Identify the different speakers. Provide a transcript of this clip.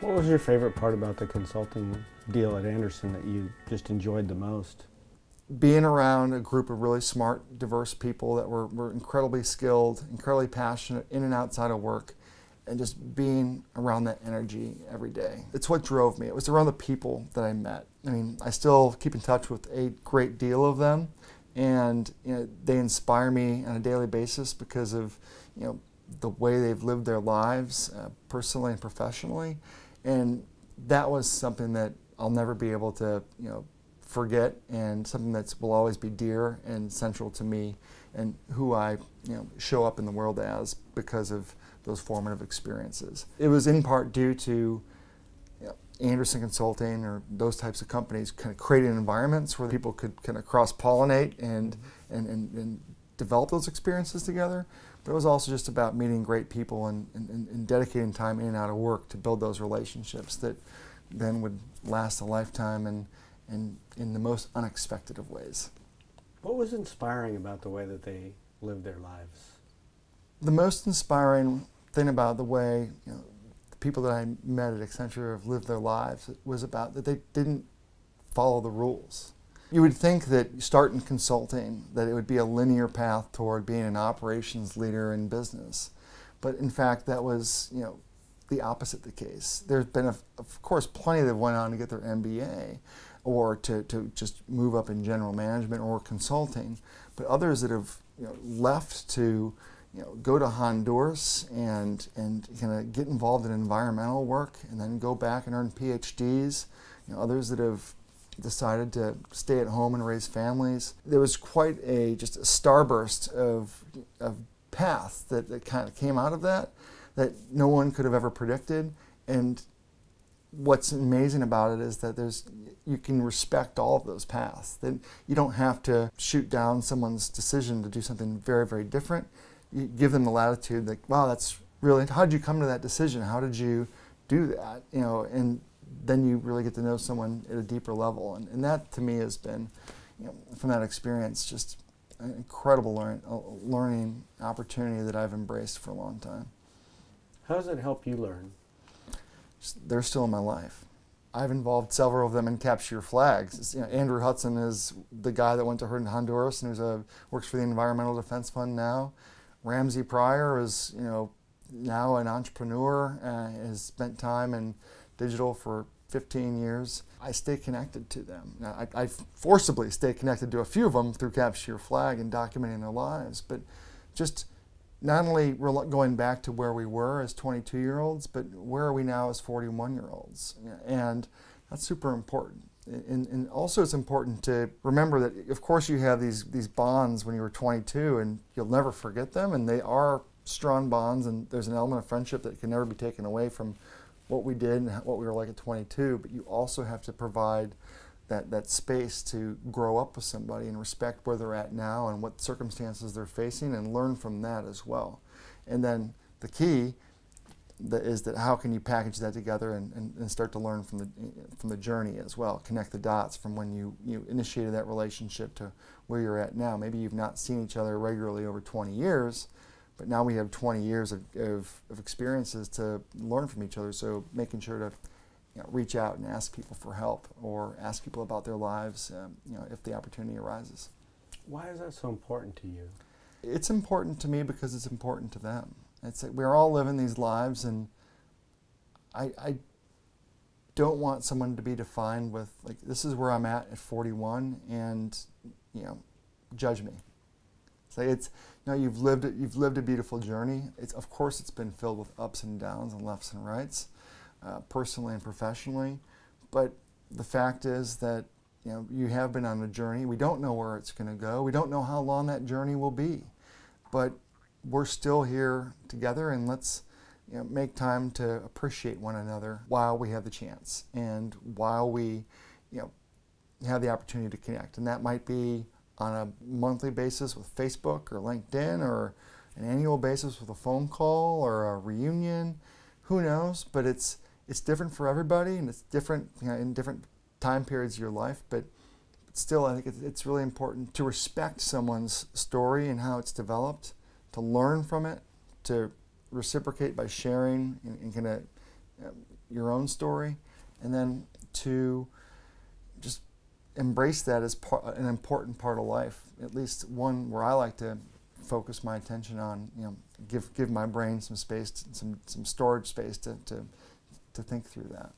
Speaker 1: What was your favorite part about the consulting deal at Andersen that you just enjoyed the most?
Speaker 2: Being around a group of really smart, diverse people that were incredibly skilled, incredibly passionate in and outside of work, and just being around that energy every day. It's what drove me. It was around the people that I met. I mean, I still keep in touch with a great deal of them, and they inspire me on a daily basis because of the way they've lived their lives, personally and professionally, and that was something that I'll never be able to forget, and something that will always be dear and central to me and who I show up in the world as because of those formative experiences. It was in part due to Andersen Consulting or those types of companies kind of creating environments where people could kind of cross-pollinate and develop those experiences together. But it was also just about meeting great people and dedicating time in and out of work to build those relationships that then would last a lifetime and in the most unexpected of ways.
Speaker 1: What was inspiring about the way that they lived their lives?
Speaker 2: The most inspiring thing about the way the people that I met at Accenture have lived their lives was about that they didn't follow the rules. You would think that you start in consulting, that it would be a linear path toward being an operations leader in business. But in fact, that was the opposite the case. There's been, of course, plenty that went on to get their MBA or to just move up in general management or consulting, but others that have left to go to Honduras and kind of get involved in environmental work and then go back and earn PhDs. Others that have decided to stay at home and raise families. There was quite just a starburst of path that kind of came out of that no one could have ever predicted. And what's amazing about it is that you can respect all of those paths. That you don't have to shoot down someone's decision to do something very, very different. You give them the latitude, like, wow, that's really, how did you come to that decision? How did you do that? And then you really get to know someone at a deeper level. And that, to me, has been, from that experience, just an incredible learning opportunity that I've embraced for a long time.
Speaker 1: How does it help you learn?
Speaker 2: They're still in my life. I've involved several of them in Capture Your Flags. Andrew Hudson is the guy that went to Honduras and works for the Environmental Defense Fund now. Ramsey Pryor is now an entrepreneur, has spent time in digital for 15 years. I stay connected to them. Now, I forcibly stay connected to a few of them through Capture Your Flag and documenting their lives, but just not only going back to where we were as 22-year-olds, but where are we now as 41-year-olds? And that's super important. And also it's important to remember that, of course, you have these bonds when you were 22, and you'll never forget them, and they are strong bonds, and there's an element of friendship that can never be taken away from what we did and what we were like at 22, but you also have to provide that space to grow up with somebody and respect where they're at now and what circumstances they're facing and learn from that as well. And then the key is that how can you package that together and start to learn from the journey as well, connect the dots from when you initiated that relationship to where you're at now. Maybe you've not seen each other regularly over 20 years, but now we have 20 years of experiences to learn from each other, so making sure to reach out and ask people for help or ask people about their lives if the opportunity arises.
Speaker 1: Why is that so important to you?
Speaker 2: It's important to me because it's important to them. It's like we're all living these lives, and I don't want someone to be defined with, like, this is where I'm at 41 and judge me. So you've lived a beautiful journey. Of course it's been filled with ups and downs and lefts and rights, personally and professionally, but the fact is that you have been on a journey. We don't know where it's going to go. We don't know how long that journey will be, but we're still here together, and let's make time to appreciate one another while we have the chance and while we have the opportunity to connect. And that might be on a monthly basis with Facebook or LinkedIn, or an annual basis with a phone call or a reunion. Who knows? But it's different for everybody, and it's different in different time periods of your life. But still, I think it's really important to respect someone's story and how it's developed, to learn from it, to reciprocate by sharing and kind of your own story, and then to just embrace that as an important part of life, at least one where I like to focus my attention on, give my brain some space, some storage space to think through that.